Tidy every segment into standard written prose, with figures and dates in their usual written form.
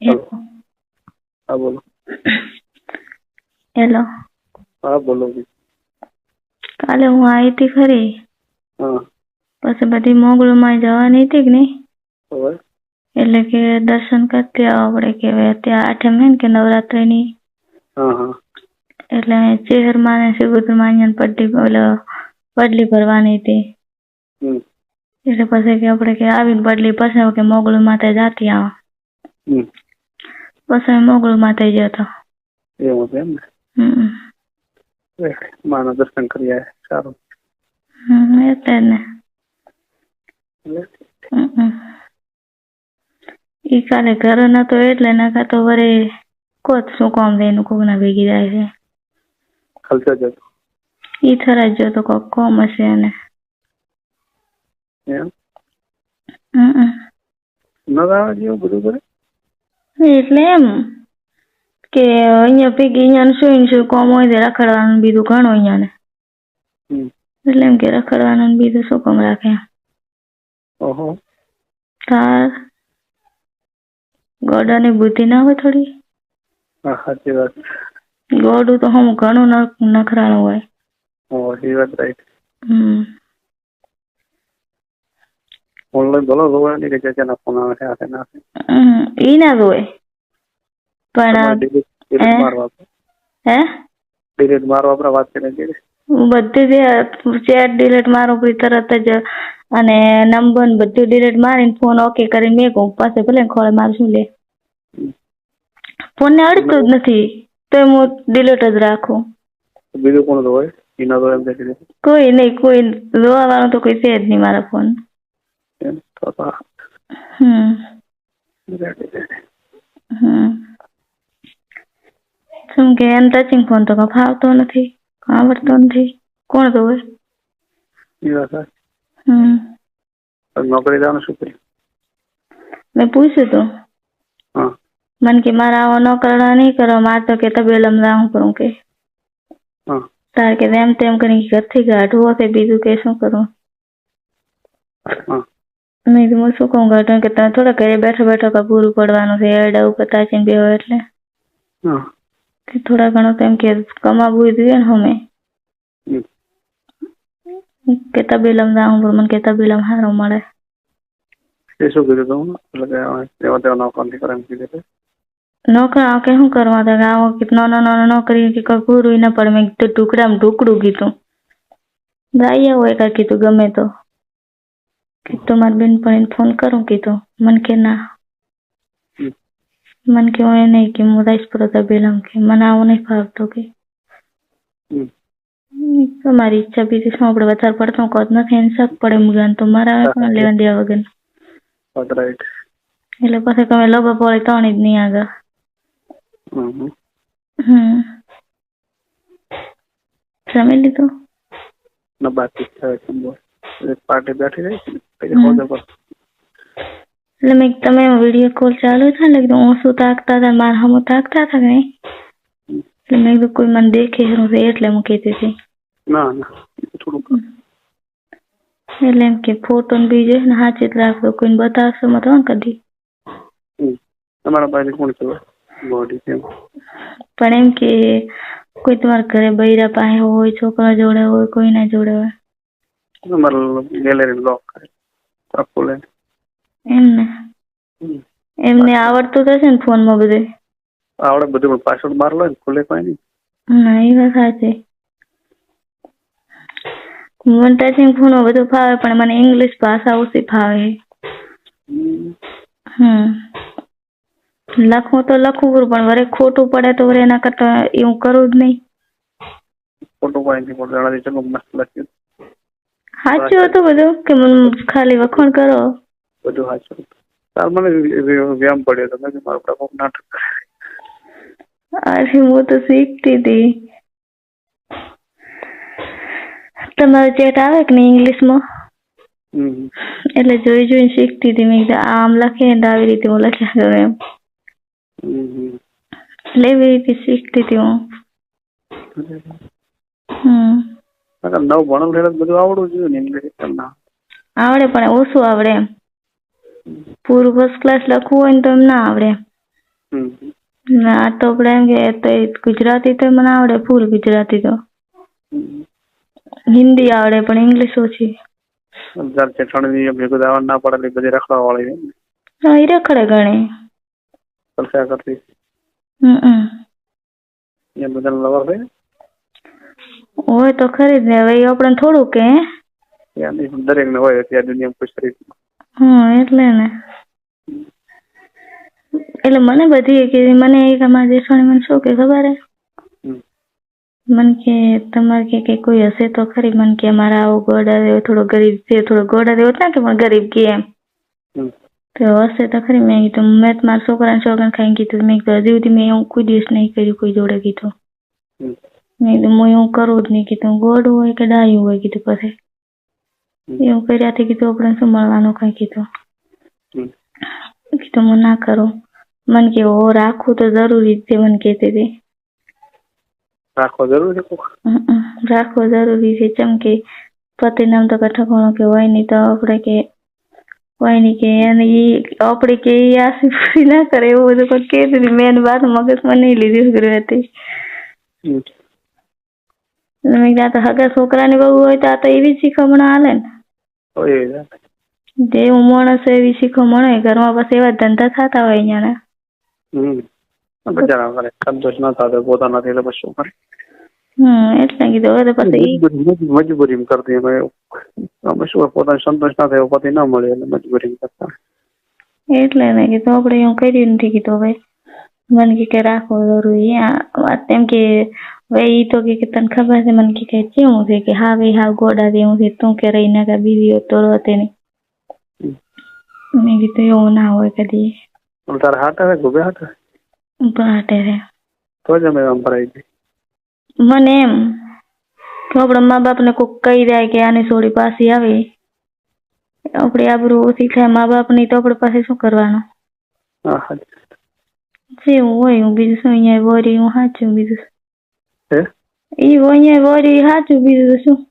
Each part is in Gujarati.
હેલો. હા બોલો. હેલો. હા બોલો. કાલે હું આવી હતી ખરી. હા. પછી બધી મોગળમાં જવાની હતી કે નહીં, હવે એટલે કે દર્શન કરતી આવડે કે ત્યાં આઠમ હે ને કે નવરાત્રિની. હા હા. એટલે ચેહરમાં ને શિવગુદ્રમાન્યન પડલી ભરવાની હતી. એટલે પછી કે આપણે કે આવીને બદલી પછી કે મોગલું માથે જાતી આવો. પછી મોગલું માથે ગયા હતા. એવું છે એમ ને. માના દર્શન કરી આયા. સારું. એટલે ને. ઈ કાલે ઘરે નતો એટલે નકા તો વરે કોત શું કામ દે એનું કોકના ભેગી જાય છે. ખલતા જતો. ઈ થરા જો તો કોક કોમ હશે એને. એમ. નવા જેવું બધું કરે. એટલે એમ કે અહીંયા ભેગી અહીંયા શું કોમ હોય રખડવાનું બીજું ઘણું અહીંયા ને. એટલે એમ કે રખડવાનું બીજું શું કામ રાખે. ઓહો. તાર ગોડાની બુદ્ધિ ના હોય થોડી. હા સાચી વાત. ગોડું તો હમ ઘણું નખરાણું હોય. એ વાત રાઈટ. ઓનલાઈન બોલો જોવાની કે ચાચાના ફોન આવે છે આ ના. ઈ ના હોય પણ ડિલીટ મારવા હે ડિલીટ મારવા આપણે વાત કરીને બધી ચેટ ડિલીટ મારું પછી તરત જ અને નંબર બધું ડિલીટ મારીને ફોન ઓકે કરીને મેકું પાસે ભલે ખોળે મારું શું લે. ફોન ને અડતું જ નથી તો હું ડિલીટ જ રાખું. બીજું કોણ હોય એના તો એમ કે કોઈ નહીં, કોઈ જોવા વાળું તો કોઈ છે જ નહીં મારા ફોન. શું કે એમ ટચિંગ ફોન તો ફાવતો નથી, આવડતો નથી, કોણ જોવે. નોકરી જવાનું શું કર્યું? મેં પૂછ્યું તું. મને કે મારા આવો ન કરવા નહીં કરવા મારે તો કે તબેલમ હું કરું કે તાર કે એમ તેમ કરી ઘરથી ગાઢવું હશે બીજું કે શું કરું. મેં હું શું કહું ઘટું કે તમે થોડા ઘરે બેઠા બેઠા પૂરું પડવાનું છે એડા ઉપર તાચીને બે હોય એટલે થોડા ઘણું તેમ કે કમાવું જોઈએ ને અમે કે તબેલમ જાઉં મને કે તબેલમ સારું મળે. એ શું કીધું તું એટલે નોકરા કે શું કરવા હતા આવો કે નાના નોકરી કે પૂરું ના પડે મેં ટુકડામાં ઢુકડું કીધું ગાઈ હોય કા કીધું ગમે તો કીધું મારી બેન પણ ફોન કરું કીધું મને કે ના મને કે હું નહીં કે હું રાઈસ પર તબેલમ કે મને આવું નહીં ફાવતો કે તમારી ઈચ્છા બીજી શું આપણે વધારે પડતો કદ નથી એને શક પડે મુગાન તો મારા પણ લેવા દેવા વગર એટલે પછી તમે લોબા પડે તણી જ નહીં આગળ. જમી લીધું? ના બાકી પાર્ટી બેઠી રહી એટલે મેં તમે વિડીયો કોલ ચાલુ છે ને હું શું તાકતા હતા મારા હમું તાકતા હતા કે નહીં એટલે મેં કીધું કોઈ મને દેખે એટલે હું કહેતી હતી. ના ના થોડું એટલે એમ કે ફોટો ને બીજો ને સાચી જ રાખજો કોઈને બતાવશો મત કદી. તમારા પાસે કોણ છે બોડી પણ એમ કે કોઈ તમારા ઘરે બૈરા પાસે હોય છોકરા જોડે હોય કોઈ ના જોડે હોય તમારું ગેલેરી લોક કરે એમને આવડતું તો છે ને ફોન માં બધું આવડે બધું પણ પાસવર્ડ માર લો ને ખુલે કોઈ નહીં. ના એ વાત સાચી. મને ટચિંગ ફોન માં બધું ફાવે પણ મને ઇંગ્લિશ ભાષા ઓછી ફાવે. લખવું તો લખવું પણ વરે ખોટું પડે તો વરે એના કરતા એવું કરવું જ નહીં. ખોટું કોઈ નથી પણ જણાવી ચલો મસ્ત લખ્યું સાચું હતું બધું કે ખાલી વખણ કરો બધું સાચું. તાર મને વ્યાયામ પડ્યો તો મેં મારું પ્રકોપ નાટક અરે હું તો શીખતી હતી. તમારે ચેટ આવે કે નહીં ઇંગ્લિશમાં એટલે જોઈ જોઈને શીખતી હતી મેં આમ લખે ને આવી રીતે હું લખ્યા કરું એમ એટલે એવી રીતે શીખતી હતી હું. નવ ભણેલું બધું આવડવું જોઈએ ને ઇંગ્લિશ આવડે પણ ઓછું આવડે એમ પૂરું ફર્સ્ટ ક્લાસ લખવું હોય ને તો એમ ના આવડે. ના તો આપણે એમ કે તો ગુજરાતી તો મને આવડે ફૂલ ગુજરાતી તો હિન્દી આવડે પણ ઇંગ્લિશ ઓછી ચટણી ભેગું દાવા ના પડે બધી રખવા વાળી હા એ રખડે ઘણી કલ્યા કરતી એ બધા લવર હોય હોય તો ખરી જ ને હવે આપણે થોડું કે દરેક ને હોય ત્યાં દુનિયા ખુશ એટલે ને એટલે મને બધી કે મને એક અમારા દેશવાળી મને શું કે ખબર હે મન કે તમારે કે કોઈ હશે તો ખરી મન કે અમારા આવો ગોડા દેવો થોડો ગરીબ છે થોડો ગોડા દેવો ના કે પણ ગરીબ કે એમ તો હશે તો ખરી મેં કીધું મેં મારા છોકરાને છોકરાને ખાઈને કીધું મેં કીધું હજી સુધી મેં એવું કોઈ દિવસ નહીં કર્યું કોઈ જોડે કીધું મેં કીધું હું એવું કરું જ નહીં કીધું ગોડું હોય કે ડાયું હોય કીધું પછી એવું કર્યાથી કીધું આપણે શું મળવાનું કઈ કીધું કીધું હું ના કરું મન કે ઓ રાખવું તો જરૂરી છે મને કહેતી હતી રાખવો જરૂરી રાખવો જરૂરી છે ચમ કે પતિ નામ તો કઠકોણો કે હોય નહીં તો આપણે કે હોય નહીં કે એને આપણે કે આસી પૂરી ના કરે એવું બધું કોઈ કહેતી હતી મેં વાત મગજમાં નહીં લીધી હતી મેં તો હગા છોકરાની બહુ હોય તો આ તો એવી શીખમણ હાલે ને જેવું માણસ એવી શીખમણ હોય ઘરમાં પછી એવા ધંધા થતા હોય અહીંયા સંતોષ ના થાય પોતાના એટલે પછી શું કરે એટલે કીધું હવે પછી મજબૂરી કરતી અમે શું પોતાને સંતોષ ના થાય પતિ ના મળે એટલે મજબૂરી કરતા એટલે ને કીધું આપણે એવું કર્યું નથી કીધું ભાઈ મને કે રાખવો જરૂરી વાત એમ કે ભાઈ તો કે તને ખબર છે મને કે કેવું છે કે હા ભાઈ હા ગોડા દેવું છે તું કે રહી ના બીવી તો રોતે નહીં મેં કીધું એવું ના હોય કદી તારા હાથ આવે ગોબે હાથ હાટે રે તો જ અમે આમ ભરાઈ ગઈ મને એમ કે આપણા મા બાપ ને કોઈક કહી દે કે આની છોડી પાછી આવે આપણી આબરૂ ઓછી થાય મા બાપ ની તો આપણે પાસે શું કરવાનું જેવું હોય હું બીજું શું અહીંયા વરી હું સાચું બીજું એ અહીંયા વરી સાચું બીજું શું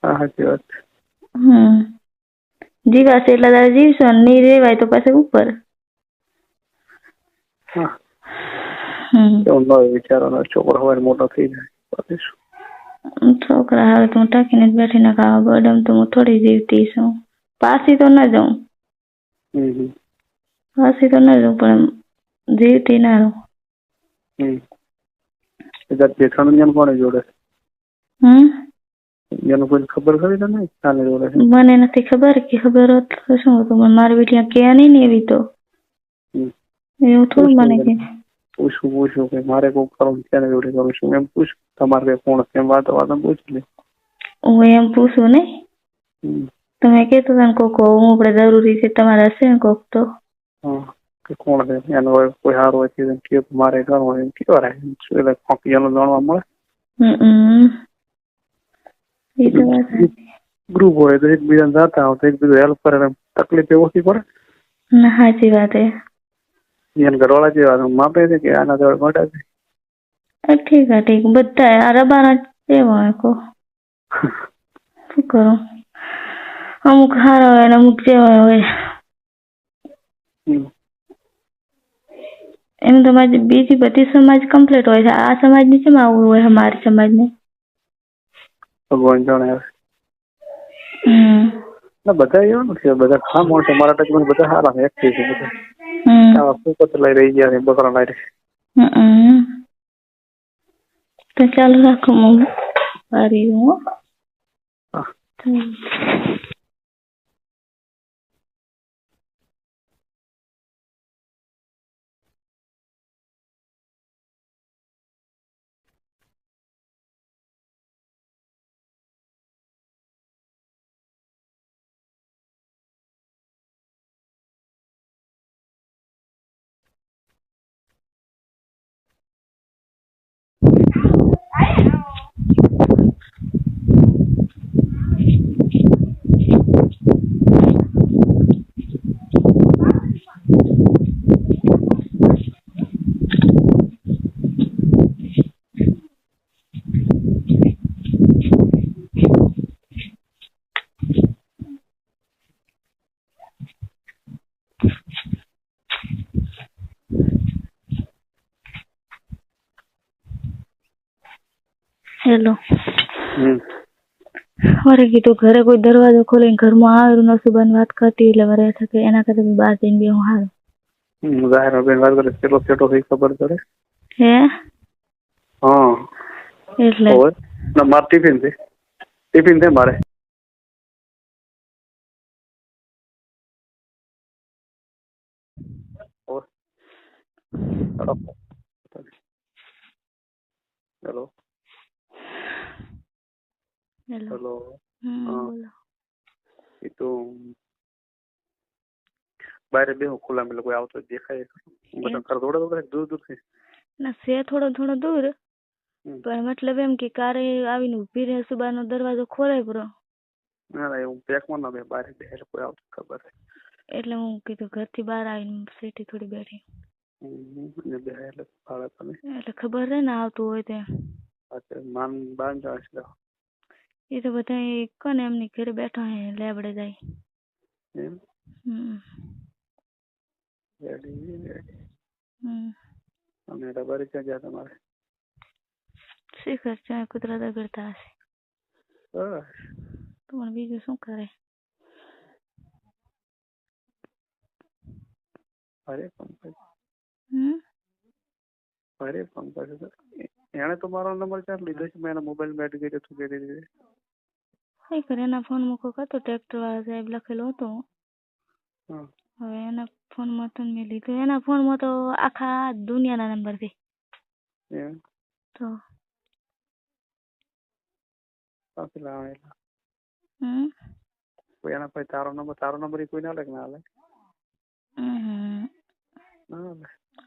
સાચી વાત જીવાશે એટલે તારે જીવશો નહીં રેવાય તો પછી ઉપર વિચારવાનો છોકરો હોય મોટો થઈ જાય છોકરા હવે તો હું ટાંકીને જ બેઠી ના ખાવા ગરમ તો હું થોડી જીવતી છું પાછી તો ના જાઉં પાછી તો ના જાઉં પણ જીવતી ના રહું કોને જોડે એનું કોઈ ખબર ખરી તને જોડે મને નથી ખબર કે ખબર હોત તો શું હતું પણ મારી બેટી કે નહીં ને એવી તો એવું થોડું મને કે પૂછું કે મારે કોઈ કરું ક્યારે જોડે કરું છું એમ પૂછ તમારે કોણ કેમ વાતો પૂછ લે હું એમ પૂછું નહીં તમે કેતો તને કોક હું આપણે જરૂરી છે તમારે હશે ને કોક તો કોણ છે એનો કોઈ સારું હોય કે મારે કરવું એમ કેવા રહે એટલે કોપીઓનું જાણવા મળે ગ્રુપ હોય તો એકબીજાને જાતા હોય તો એકબીજું હેલ્પ કરે તકલીફ ઓછી પડે ના સાચી વાત હે ઘરવાળા જેવા માપે છે કે આના જોડે મોટા છે ઠીક બધા આ રબાના એવા હોય કો શું કરો અમુક સારા હોય ને અમુક જેવા હોય એમ તો બીજી બધી સમાજ કમ્પ્લીટ હોય છે આ સમાજ ની કેમ આવું હોય અમારી સમાજ ને ભગવાન જાણે બધા એવા નથી બધા ખા માણસો મારા ટચમાં બધા સારા છે એક્ટિવ છે બધા ફોકસ લઈ રહી ગયા છે બકરા લઈ રહી તો ચાલુ રાખો હું સારી હું હેલો. હમ મારે કીધું ઘરે કોઈ દરવાજો ખોલીને ઘરમાં આવેલું નસુબાની વાત કરતી એટલે મારે થકે એના કરતા બહાર જઈને બે હું હારું. જાહેર બેન વાત કરે કેટલો છેટો થઈ ખબર પડે. હે હા એટલે ઓય ના માર ટિફિન છે મારે. Hello hello. હેલો બોલો. એ તો બહાર બે ખુલ્લા મેં કોઈ આવતો દેખાય બધા ઘર દોડે દૂર દૂર થી ના છે થોડો દૂર પણ મતલબ એમ કે કારે આવીને ઊભી રહે સુબાનો દરવાજો ખોલાય પૂરો. ના એવું પેકમાં ના બે બહાર બેઠે કોઈ આવતો ખબર એટલે હું કીધું ઘરથી બહાર આવીને સીટી થોડી બેઠી. એટલે ભાડે તમે એટલે ખબર રહે ને આવતું હોય તે. માન બાંધ જાય એ તો બધા કોને એમની ઘરે બેઠા હે લેબડે જાય. એમ અને રબારી ક્યાં ગયા તમારે? શિખર છે કુતરા દગડતા હશે. તો પણ બીજું શું કરે? અરે પંકજ એને તો મારો નંબર ક્યાં લીધો છે? મેં એના મોબાઈલ માં એડ કર્યો તું કરી કઈ કરે એના ફોન મૂકો હતો ટ્રેક્ટર વાળા સાહેબ લખેલો હતો. હવે એના ફોન માં તો મેં લીધો. એના ફોન માં તો આખા દુનિયાના નંબર છે. તો કોઈ એના પછી તારો નંબર કોઈ ના લે ના લે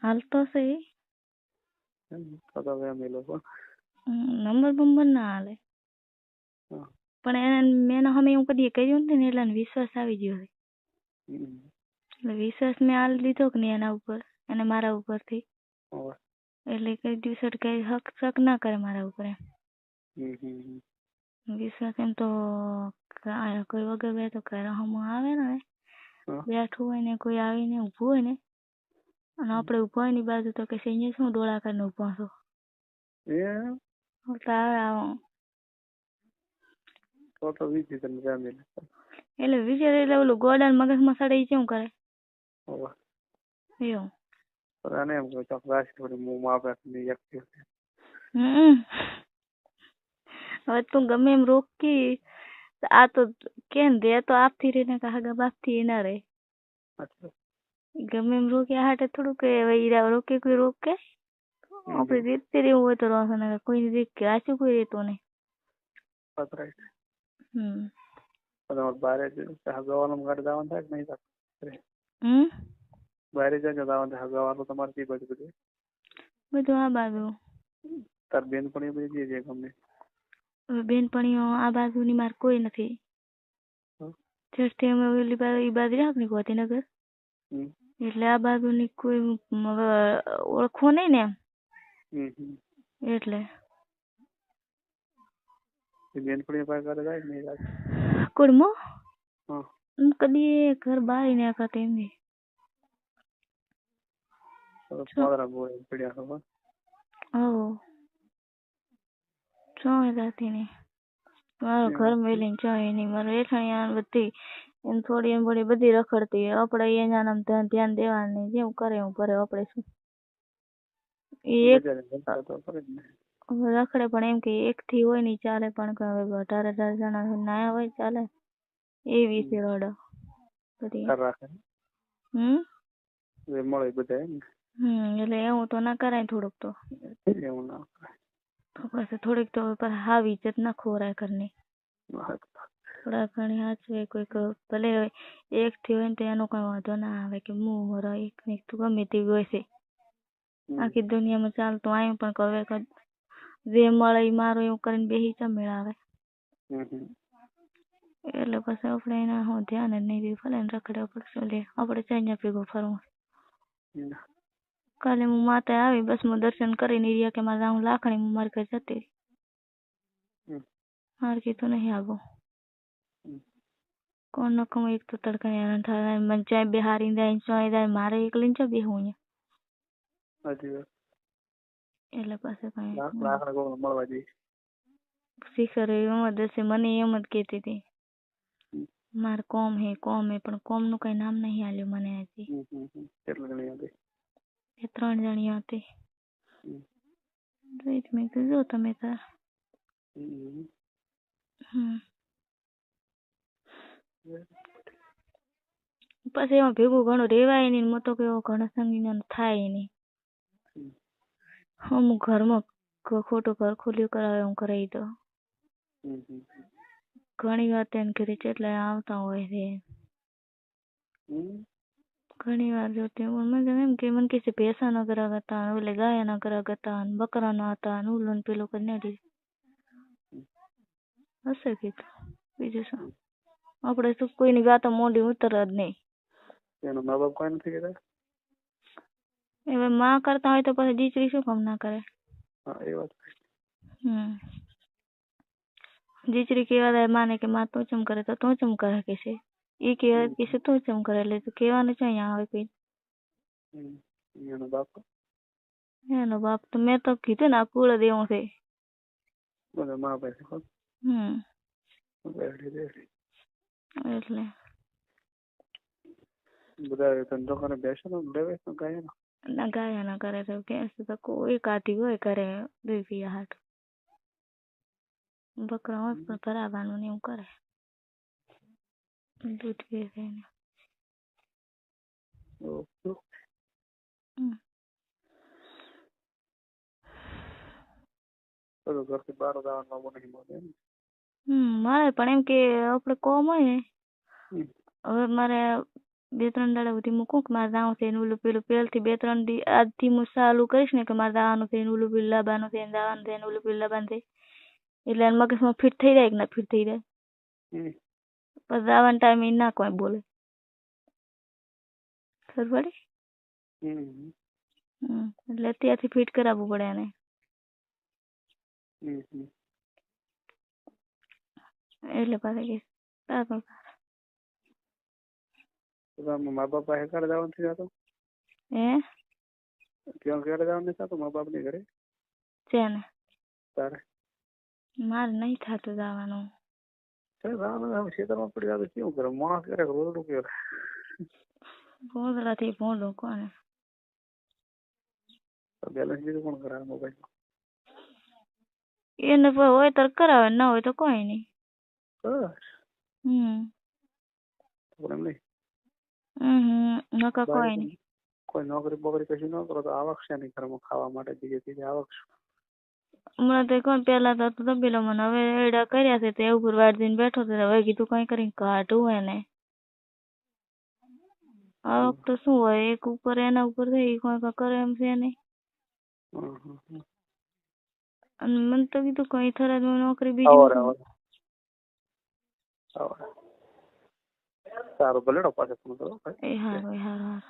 હાલતો છે નંબર બંબર ના હાલે પણ એને મેં અમે એવું કદી કહ્યું નથી ને એટલે વિશ્વાસ આવી ગયો છે. એટલે વિશ્વાસ મેં હાલ લીધો કે નહીં એના ઉપર અને મારા ઉપરથી એટલે કઈ દિવસ કઈ હક શક ના કરે મારા ઉપર એમ. વિશ્વાસ એમ તો કોઈ વગર બે તો ઘરે હમ આવે ને બેઠું હોય ને કોઈ આવીને ઊભું હોય ને અને આપણે ઊભા હોય ની બાજુ તો કે અહીંયા શું ડોળા કરીને ઊભા છો એટલે વિચાર એટલે ઓલું ગોડાન મગજમાં સડે એ કેવું કરે એવું હવે તું ગમે એમ રોકી આ તો કેમ રે તો આપથી રહીને કાગા બાપથી ના રે ગમે એમ રોક્યા હાટે થોડું કે હીરા રોકે કોઈ રોકે આપણે રીતથી રહેવું હોય તો રોશે ને કોઈ રીત કે આશું કોઈ રહેતો નહીં. બારે હગવાનું જવાનું થાય કે નહીં બહાર જાય જવાનું હગવાનું તમારે કઈ બાજુ બધું આ બાજુ તાર બેનપણી બધી છે ગમે બેનપણીઓ આ બાજુની માર કોઈ નથી. જસ્ટ અમે ઓલી બાજુ રાખ ને ગોધીનગર એટલે આ બાજુની કોઈ ઓળખો નહીં ને એમ એટલે બેનપણી પાસે ઘરે જાય નહીં કુડમો કદી ઘર બહાર ના કરતી એમ જાતી નહીં મારો ઘર મેલીને ચાય નહીં મારે એઠાણી બધી એમ થોડી એમ બધી રખડતી આપણે એના નામ ધ્યાન દેવાનું નહીં જેમ કરે એવું કરે આપણે શું રખડે પણ એમ કે એક થી હોય નહીં ચાલે પણ 18 જણા ના હોય ચાલે એ વિશે રડો બધી એટલે એવું તો ના કરાય થોડુંક તો પછી થોડીક તો હાવ ઇજ્જત ના ખોરાય ઘરની થોડા ઘણી હાચવે કોઈક ભલે એક થી હોય ને તો એનો કઈ વાંધો ના આવે કે હું એક ને તું ગમે તેવી હોય છે આખી દુનિયામાં ચાલતું આવ્યું પણ હવે જે મળે એ મારો એવું કરીને બેસી ચમેળ આવે એટલે પછી આપણે એના હું ધ્યાન જ નહીં દે ભલે ને રખડે પડશે લે આપણે ચાઇના ભેગું ફરવું. કાલે હું માતા આવી બસ હું દર્શન કરીને રહ્યા કે મારે હું લાખણી હું મારી ઘર જતી મારે કીધું નહીં આવું કોણ ન કમ એક તો તડકા મને ચાય બે હારી જાય ચોય જાય મારે એકલીને ચા બેહું એટલે પાસે કઈ શિખર એમ જ હશે, મને એમ જ કહેતી હતી મારે કોમ હે પણ કોમ નું કઈ નામ નહીં આલ્યું મને હજી. કેટલા જણી હતી? એ 3 જણીઓ હતી. મેં કીધું જો તમે તાર. પછી એમાં ભેગું ઘણું રેવાય નહીં, મો તો કેવો ઘણો સંગીન થાય નહીં. અમુક ઘરમાં ખોટું ઘર ખોલ્યું કરાવે હું કરાવી દો. ઘણી વાર તેને ઘરે કેટલા આવતા હોય છે. ઘણી વાર જોતી મને એમ કે મને કે ભેંસા ન કરા કરતા, ઓલે ગાય ન કરા કરતા, બકરા ના હતા, ઉલન પેલું કરીને હશે કીધું. બીજું શું, આપણે તો કોઈની વાતો મોઢી ઉતર જ નહીં. એના મા બાપ કોઈ નથી કહેતા? હવે માં કરતા હોય તો પછી દીકરી શું કામ ના કરે? હા એ વાત. દીકરી કેવા માને કે માં તું ચમ કરે તો તું ચમ કરે કે છે, એ કહેવાય કે છે તું ચમ કરે, એટલે તો કહેવાનું છે અહીંયા આવે કોઈ. એનો બાપ તો મેં તો કીધું ને આ કુળ દેવું છે. બધા મા પાસે એટલે બધા ધંધો કરે બેસે તો લેવે તો ગાય ના ગાયા ના કરે તો કે તો કોઈ કાઢી હોય કરે રૂપિયા હાટ બકરા હોય પણ ભરાવાનું ને એવું કરે દૂધ પીવે ને. ઘરથી બહાર જવાનું નહીં મળે. મારે પણ એમ કે આપણે કોમ હોય ને, હવે મારે 2-3 દાડા સુધી મૂકું કે મારે દાવું છે ઓલું પેલું પહેલથી 2-3 દી આજથી હું ચાલુ કરીશ ને કે મારે દાવાનું છે ઓલું પેલું લાવવાનું છે દાવાનું છે ઓલું પેલું લાવવાનું છે, એટલે મગજમાં ફિટ થઈ જાય કે ના ફિટ થઈ જાય. પછી દાવાના ટાઈમે ના કોઈ બોલે, ખબર પડી? એટલે અત્યારથી ફિટ કરાવવું પડે એને. એટલે પાછા કે મા બાપ પાસે ઘરે જવાનું નથી થતું? ક્યાં ઘરે જવાનું નથી થતું? મા બાપ ની ઘરે છે ને તારે? મારે નહીં થતું જવાનું. ખેતરમાં પડી જાય તો કેવું કરે માણસ? કરે રોડું કે ગોદડાથી ભોંડું કોને બેલેન્સ બીજું કોણ કરાવે મોબાઈલ? એને હોય તો કરાવે, ના હોય તો કોઈ નહીં. નકા કોઈ નહીં. કોઈ નોકરી બોકરી કશું ન કરો તો આવક છે નહીં ઘરમાં ખાવા માટે? બીજી આવક હમણાં તો કોણ પેલા તો તબેલો મને હવે એડા કર્યા છે તે ઉપર વાડ દઈને બેઠો તો હવે કીધું કઈ કરીને કાઢવું એને. આવક તો શું હોય એક ઉપર એના ઉપર થઈ કોઈ કરે એમ છે નહીં. અને મને તો કીધું કઈ થરાદમાં નોકરી બીજી સારું ભલે પાછળ. એ હારું.